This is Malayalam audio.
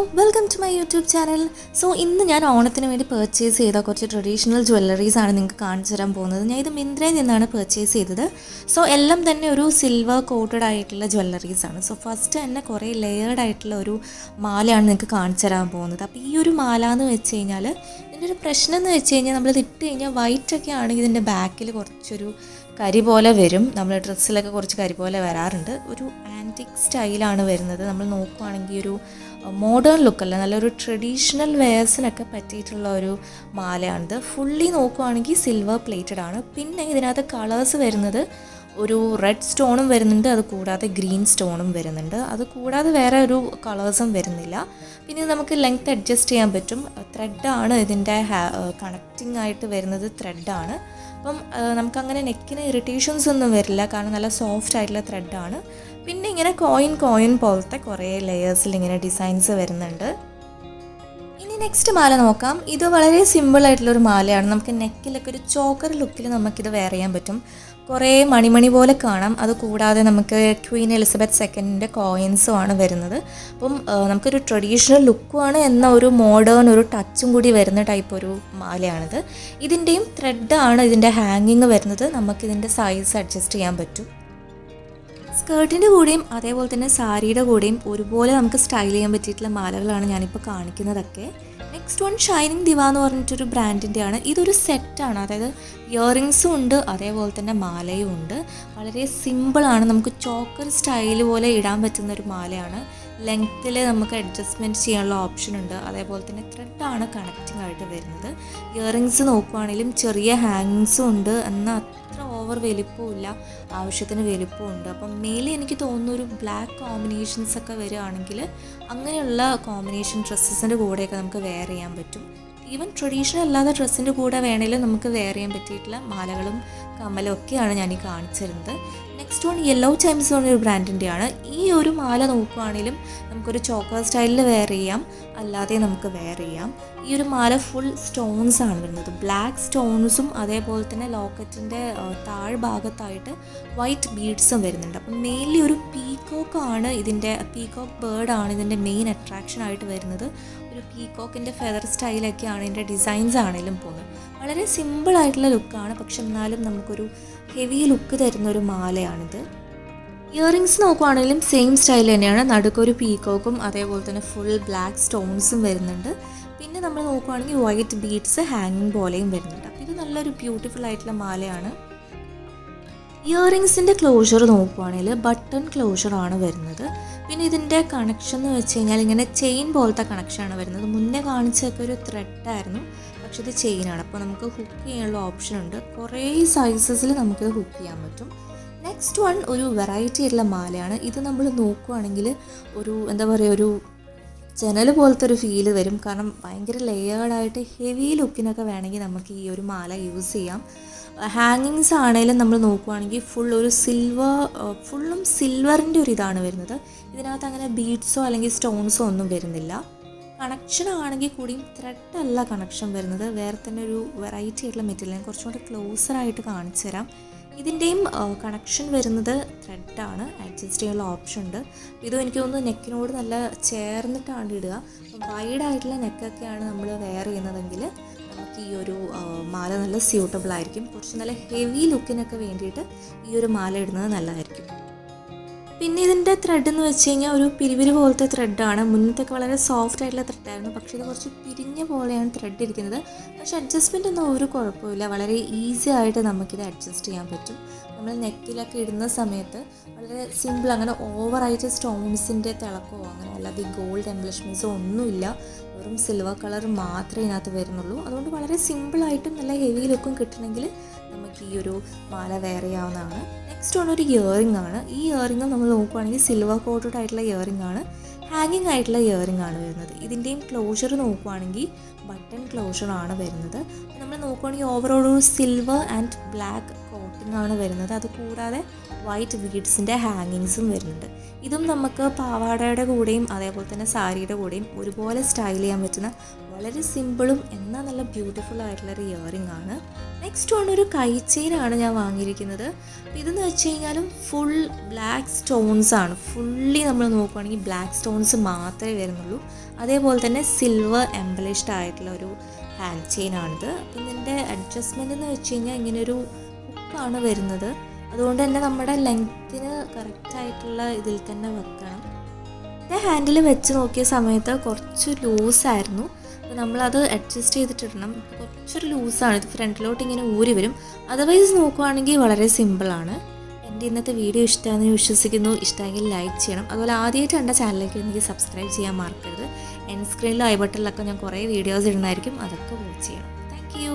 Welcome to my YouTube channel. ഇന്ന് ഞാൻ ഓണത്തിന് വേണ്ടി പർച്ചേസ് ചെയ്ത കുറച്ച് ട്രഡീഷണൽ ജ്വല്ലറീസ് ആണ് നിങ്ങൾക്ക് കാണിച്ചു തരാൻ പോകുന്നത്. ഞാൻ ഇത് മിന്ത്രയിൽ നിന്നാണ് പർച്ചേസ് ചെയ്തത്. എല്ലാം തന്നെ ഒരു സിൽവർ കോട്ടഡ് ആയിട്ടുള്ള ജ്വല്ലറീസ് ആണ്. ഫസ്റ്റ് തന്നെ കുറേ ലെയേർഡ് ആയിട്ടുള്ള ഒരു മാലയാണ് നിങ്ങൾക്ക് കാണിച്ചു തരാൻ പോകുന്നത്. അപ്പോൾ ഈ ഒരു മാല എന്ന് വെച്ച് കഴിഞ്ഞാൽ ഇതിൻ്റെ ഒരു പ്രശ്നം എന്ന് വെച്ച് കഴിഞ്ഞാൽ നമ്മളിത് ഇട്ട് കഴിഞ്ഞാൽ വൈറ്റൊക്കെ ആണെങ്കിൽ ഇതിൻ്റെ ബാക്കിൽ കുറച്ചൊരു കരി പോലെ വരും. നമ്മൾ ഡ്രസ്സിലൊക്കെ കുറച്ച് കരി പോലെ വരാറുണ്ട്. ഒരു ആൻറ്റിക് സ്റ്റൈലാണ് വരുന്നത്. നമ്മൾ നോക്കുവാണെങ്കിൽ ഒരു മോഡേൺ ലുക്കല്ല, നല്ലൊരു ട്രഡീഷണൽ വെയേഴ്സിനൊക്കെ പറ്റിയിട്ടുള്ള ഒരു മാലയാണിത്. ഫുള്ളി നോക്കുവാണെങ്കിൽ സിൽവർ പ്ലേറ്റഡ് ആണ്. പിന്നെ ഇതിനകത്ത് കളേഴ്സ് വരുന്നത് ഒരു റെഡ് സ്റ്റോണും വരുന്നുണ്ട്, അത് കൂടാതെ ഗ്രീൻ സ്റ്റോണും വരുന്നുണ്ട്, അത് കൂടാതെ വേറെ ഒരു കളേഴ്സും വരുന്നില്ല. പിന്നെ നമുക്ക് ലെങ്ത് അഡ്ജസ്റ്റ് ചെയ്യാൻ പറ്റും. ത്രെഡാണ് ഇതിൻ്റെ കണക്റ്റിംഗ് ആയിട്ട് വരുന്നത്, ത്രെഡാണ്. അപ്പം നമുക്കങ്ങനെ നെക്കിന് ഇറിറ്റേഷൻസ് ഒന്നും വരില്ല, കാരണം നല്ല സോഫ്റ്റ് ആയിട്ടുള്ള ത്രെഡാണ്. പിന്നെ ഇങ്ങനെ കോയിൻ പോലത്തെ കുറേ ലെയേഴ്സിൽ ഇങ്ങനെ ഡിസൈൻസ് വരുന്നുണ്ട്. ഇനി നെക്സ്റ്റ് മാല നോക്കാം. ഇത് വളരെ സിമ്പിളായിട്ടുള്ളൊരു മാലയാണ്. നമുക്ക് നെക്കിലൊക്കെ ഒരു ചോക്കർ ലുക്കിൽ നമുക്കിത് വെയർ ചെയ്യാൻ പറ്റും. കുറേ മണിമണി പോലെ കാണാം. അതുകൂടാതെ നമുക്ക് ക്വീൻ എലിസബത്ത് സെക്കൻഡിൻ്റെ കോയിൻസും ആണ് വരുന്നത്. അപ്പം നമുക്കൊരു ട്രഡീഷണൽ ലുക്കുമാണ് എന്ന ഒരു മോഡേൺ ഒരു ടച്ചും കൂടി വരുന്ന ടൈപ്പ് ഒരു മാലയാണിത്. ഇതിൻ്റെയും ത്രെഡാണ് ഇതിൻ്റെ ഹാങ്ങിങ് വരുന്നത്. നമുക്കിതിൻ്റെ സൈസ് അഡ്ജസ്റ്റ് ചെയ്യാൻ പറ്റും. സ്കേർട്ടിൻ്റെ കൂടെയും അതേപോലെ തന്നെ സാരിയുടെ കൂടെയും ഒരുപോലെ നമുക്ക് സ്റ്റൈൽ ചെയ്യാൻ പറ്റിയിട്ടുള്ള മാലകളാണ് ഞാനിപ്പോൾ കാണിക്കുന്നതൊക്കെ. നെക്സ്റ്റ് വൺ ഷൈനിങ് ദിവ എന്ന് പറഞ്ഞിട്ടൊരു ബ്രാൻഡിൻ്റെയാണ്. ഇതൊരു സെറ്റാണ്, അതായത് ഇയറിങ്സും ഉണ്ട്, അതേപോലെ തന്നെ മാലയും ഉണ്ട്. വളരെ സിമ്പിളാണ്, നമുക്ക് ചോക്കർ സ്റ്റൈൽ പോലെ ഇടാൻ പറ്റുന്ന ഒരു മാലയാണ്. ലെങ്ത്തിൽ നമുക്ക് അഡ്ജസ്റ്റ്മെൻറ്റ് ചെയ്യാനുള്ള ഓപ്ഷൻ ഉണ്ട്. അതേപോലെ തന്നെ ത്രെഡാണ് കണക്റ്റിംഗ് ആയിട്ട് വരുന്നത്. ഇയറിങ്സ് നോക്കുവാണെങ്കിലും ചെറിയ ഹാങ്ങിങ്സും ഉണ്ട്, എന്നാൽ അത്ര ഓവർ വലിപ്പമില്ല, ആവശ്യത്തിന് വലിപ്പമുണ്ട്. അപ്പം മേലെ എനിക്ക് തോന്നുന്നു ഒരു ബ്ലാക്ക് കോമ്പിനേഷൻസ് ഒക്കെ വരികയാണെങ്കിൽ അങ്ങനെയുള്ള കോമ്പിനേഷൻ ഡ്രസ്സസിൻ്റെ കൂടെയൊക്കെ നമുക്ക് വെയർ ചെയ്യാൻ പറ്റും. ഈവൻ ട്രഡീഷണൽ അല്ലാതെ ഡ്രസ്സിൻ്റെ കൂടെ വേണമെങ്കിലും നമുക്ക് വെയർ ചെയ്യാൻ പറ്റിയിട്ടുള്ള മാലകളും കമ്മലും ഒക്കെയാണ് ഞാൻ ഈ കാണിച്ചിരുന്നത്. നെക്സ്റ്റ് വൺ യെല്ലോ ചൈംസ് എന്ന് പറഞ്ഞൊരു ബ്രാൻഡിൻ്റെയാണ്. ഈ ഒരു മാല നോക്കുകയാണെങ്കിലും നമുക്കൊരു ചോക്കർ സ്റ്റൈലിൽ വെയർ ചെയ്യാം, അല്ലാതെ നമുക്ക് വെയർ ചെയ്യാം. ഈ ഒരു മാല ഫുൾ സ്റ്റോൺസ് ആണ് വരുന്നത്. ബ്ലാക്ക് സ്റ്റോൺസും അതേപോലെ തന്നെ ലോക്കറ്റിൻ്റെ താഴ്ഭാഗത്തായിട്ട് വൈറ്റ് ബീഡ്സും വരുന്നുണ്ട്. അപ്പം മെയിൻലി ഒരു പീക്കോക്കാണ് ഇതിൻ്റെ, പീക്കോക്ക് ബേർഡാണ് ഇതിൻ്റെ മെയിൻ അട്രാക്ഷൻ ആയിട്ട് വരുന്നത്. ഒരു പീക്കോക്കിൻ്റെ ഫെദർ സ്റ്റൈലൊക്കെയാണ് ഇതിൻ്റെ ഡിസൈൻസ് ആണെങ്കിലും പോകുന്നത്. വളരെ സിമ്പിളായിട്ടുള്ള ലുക്കാണ്, പക്ഷെ എന്നാലും നമുക്കൊരു ഹെവി ലുക്ക് തരുന്ന ഒരു മാലയാണിത്. ഇയറിങ്സ് നോക്കുവാണെങ്കിലും സെയിം സ്റ്റൈൽ തന്നെയാണ്. നടുക്കൊരു പീക്കോക്കും അതേപോലെ തന്നെ ഫുൾ ബ്ലാക്ക് സ്റ്റോൺസും വരുന്നുണ്ട്. പിന്നെ നമ്മൾ നോക്കുവാണെങ്കിൽ വൈറ്റ് ബീഡ്സ് ഹാങ്ങിങ് പോലെയും വരുന്നുണ്ട്. അപ്പോൾ ഇത് നല്ലൊരു ബ്യൂട്ടിഫുൾ ആയിട്ടുള്ള മാലയാണ്. ഇയറിങ്സിൻ്റെ ക്ലോഷർ നോക്കുവാണെങ്കിൽ ബട്ടൺ ക്ലോഷറാണ് വരുന്നത്. പിന്നെ ഇതിൻ്റെ കണക്ഷൻ എന്ന് വെച്ച് കഴിഞ്ഞാൽ ഇങ്ങനെ ചെയിൻ പോലത്തെ കണക്ഷനാണ് വരുന്നത്. മുന്നേ കാണിച്ചൊക്കെ ഒരു ത്രെഡായിരുന്നു, പക്ഷെ ഇത് ചെയിനാണ്. അപ്പോൾ നമുക്ക് ഹുക്ക് ചെയ്യാനുള്ള ഓപ്ഷൻ ഉണ്ട്. കുറേ സൈസസിൽ നമുക്കിത് ഹുക്ക് ചെയ്യാൻ പറ്റും. നെക്സ്റ്റ് വൺ ഒരു വെറൈറ്റി ആയിട്ടുള്ള മാലയാണ്. ഇത് നമ്മൾ നോക്കുവാണെങ്കിൽ ഒരു എന്താ പറയുക, ഒരു ജനൽ പോലത്തെ ഒരു ഫീല് വരും. കാരണം ഭയങ്കര ലെയേർഡായിട്ട് ഹെവി ലുക്കിനൊക്കെ വേണമെങ്കിൽ നമുക്ക് ഈ ഒരു മാല യൂസ് ചെയ്യാം. ഹാങ്ങിങ്സ് ആണെങ്കിലും നമ്മൾ നോക്കുവാണെങ്കിൽ ഫുൾ ഒരു ഫുള്ളും സിൽവറിൻ്റെ ഒരു ഇതാണ് വരുന്നത്. ഇതിനകത്ത് അങ്ങനെ ബീഡ്സോ അല്ലെങ്കിൽ സ്റ്റോൺസോ ഒന്നും വരുന്നില്ല. കണക്ഷൻ ആണെങ്കിൽ കൂടിയും ത്രെഡല്ല കണക്ഷൻ വരുന്നത്, വേറെ തന്നെ ഒരു വെറൈറ്റി ആയിട്ടുള്ള മെറ്റീരിയൽ. ഞാൻ കുറച്ചും കൂടി ക്ലോസറായിട്ട് കാണിച്ചു തരാം. ഇതിൻ്റെയും കണക്ഷൻ വരുന്നത് ത്രെഡാണ്. അഡ്ജസ്റ്റ് ചെയ്യാനുള്ള ഓപ്ഷൻ ഉണ്ട്. ഇതും എനിക്ക് തോന്നുന്നു നെക്കിനോട് നല്ല ചേർന്നിട്ടാണ് ഇടുക. അപ്പം വൈഡായിട്ടുള്ള നെക്കൊക്കെയാണ് നമ്മൾ വെയർ ചെയ്യുന്നതെങ്കിൽ നമുക്ക് ഈ ഒരു മാല നല്ല സ്യൂട്ടബിൾ ആയിരിക്കും. കുറച്ച് നല്ല ഹെവി ലുക്കിനൊക്കെ വേണ്ടിയിട്ട് ഈ ഒരു മാല ഇടുന്നത് നല്ലതായിരിക്കും. പിന്നെ ഇതിൻ്റെ ത്രെഡ് എന്ന് വെച്ച് കഴിഞ്ഞാൽ ഒരു പിരിവിരി പോലത്തെ ത്രെഡാണ്. മുന്നത്തൊക്കെ വളരെ സോഫ്റ്റ് ആയിട്ടുള്ള ത്രെഡായിരുന്നു, പക്ഷേ ഇത് കുറച്ച് പിരിഞ്ഞ പോലെയാണ് ത്രെഡ് ഇരിക്കുന്നത്. പക്ഷേ അഡ്ജസ്റ്റ്മെൻ്റ് ഒന്നും ഒരു കുഴപ്പമില്ല, വളരെ ഈസി ആയിട്ട് നമുക്കിത് അഡ്ജസ്റ്റ് ചെയ്യാൻ പറ്റും. നമ്മൾ നെക്കിലൊക്കെ ഇടുന്ന സമയത്ത് വളരെ സിമ്പിൾ, അങ്ങനെ ഓവറായിട്ട് സ്റ്റോൺസിൻ്റെ തിളക്കമോ അങ്ങനെ അല്ലാതെ ഗോൾഡ് എംബ്ലിഷ്മെൻറ്റ്സോ ഒന്നുമില്ല. വെറും സിൽവർ കളർ മാത്രമേ ഇതിനകത്ത് വരുന്നുള്ളൂ. അതുകൊണ്ട് വളരെ സിമ്പിളായിട്ടും നല്ല ഹെവി ലുക്കും കിട്ടണമെങ്കിൽ നമുക്ക് ഈ ഒരു മാല വെയർ ചെയ്യാവുന്നതാണ്. നെക്സ്റ്റ് വൺ ഒരു ഇയറിംഗ് ആണ്. ഈ ഇയറിംഗ് നമ്മൾ നോക്കുകയാണെങ്കിൽ സിൽവർ കോട്ടഡ് ആയിട്ടുള്ള ഇയറിംഗ് ആണ്. ഹാങ്ങിങ് ആയിട്ടുള്ള ഇയറിംഗ് ആണ് വരുന്നത്. ഇതിൻ്റെയും ക്ലോഷർ നോക്കുകയാണെങ്കിൽ ബട്ടൺ ക്ലോഷറാണ് വരുന്നത്. നമ്മൾ നോക്കുകയാണെങ്കിൽ ഓവറോൾ ഒരു സിൽവർ ആൻഡ് ബ്ലാക്ക് കോട്ടിംഗ് ആണ് വരുന്നത്. അതുകൂടാതെ വൈറ്റ് ബീഡ്സിൻ്റെ ഹാങ്ങിങ്സും വരുന്നുണ്ട്. ഇതും നമുക്ക് പാവാടയുടെ കൂടെയും അതേപോലെ തന്നെ സാരിയുടെ കൂടെയും ഒരുപോലെ സ്റ്റൈൽ ചെയ്യാൻ പറ്റുന്ന വളരെ സിമ്പിളും എന്നാൽ നല്ല ബ്യൂട്ടിഫുൾ ആയിട്ടുള്ളൊരു ഇയറിംഗ് ആണ്. നെക്സ്റ്റ് വൺ ഒരു കൈ ചെയിനാണ് ഞാൻ വാങ്ങിയിരിക്കുന്നത്. അപ്പോൾ ഇതെന്ന് വെച്ച് കഴിഞ്ഞാലും ഫുൾ ബ്ലാക്ക് സ്റ്റോൺസ് ആണ്. ഫുള്ളി നമ്മൾ നോക്കുകയാണെങ്കിൽ ബ്ലാക്ക് സ്റ്റോൺസ് മാത്രമേ വരുന്നുള്ളൂ. അതേപോലെ തന്നെ സിൽവർ എംബലിഷ്ഡ് ആയിട്ടുള്ള ഒരു ഹാൻഡ് ചെയിനാണിത്. അപ്പം ഇതിൻ്റെ അഡ്ജസ്റ്റ്മെൻ്റ് എന്ന് വെച്ച് കഴിഞ്ഞാൽ ഇങ്ങനെയൊരു ഹുക്കാണ് വരുന്നത്. അതുകൊണ്ട് തന്നെ നമ്മുടെ ലെങ്ത്തിന് കറക്റ്റായിട്ടുള്ള ഇതിൽ തന്നെ വെക്കണം. ഹാൻഡിൽ വെച്ച് നോക്കിയ സമയത്ത് കുറച്ച് ലൂസായിരുന്നു. അപ്പോൾ നമ്മളത് അഡ്ജസ്റ്റ് ചെയ്തിട്ടിടണം. കുറച്ചൊരു ലൂസാണ്, ഇത് ഫ്രണ്ടിലോട്ട് ഇങ്ങനെ ഊരി വരും. അതർവൈസ് നോക്കുവാണെങ്കിൽ വളരെ സിമ്പിളാണ്. എൻ്റെ ഇന്നത്തെ വീഡിയോ ഇഷ്ടമാണെന്ന് വിശ്വസിക്കുന്നു. ഇഷ്ടമെങ്കിൽ ലൈക്ക് ചെയ്യണം. അതുപോലെ ആദ്യമായിട്ട് എൻ്റെ ചാനലിലേക്ക് എനിക്ക് സബ്സ്ക്രൈബ് ചെയ്യാൻ മറക്കരുത്. എൻ സ്ക്രീനിലും ഐ ബട്ടണിലൊക്കെ ഞാൻ കുറേ വീഡിയോസ് ഇടുന്നതായിരിക്കും, അതൊക്കെ വാച്ച് ചെയ്യണം. Thank you.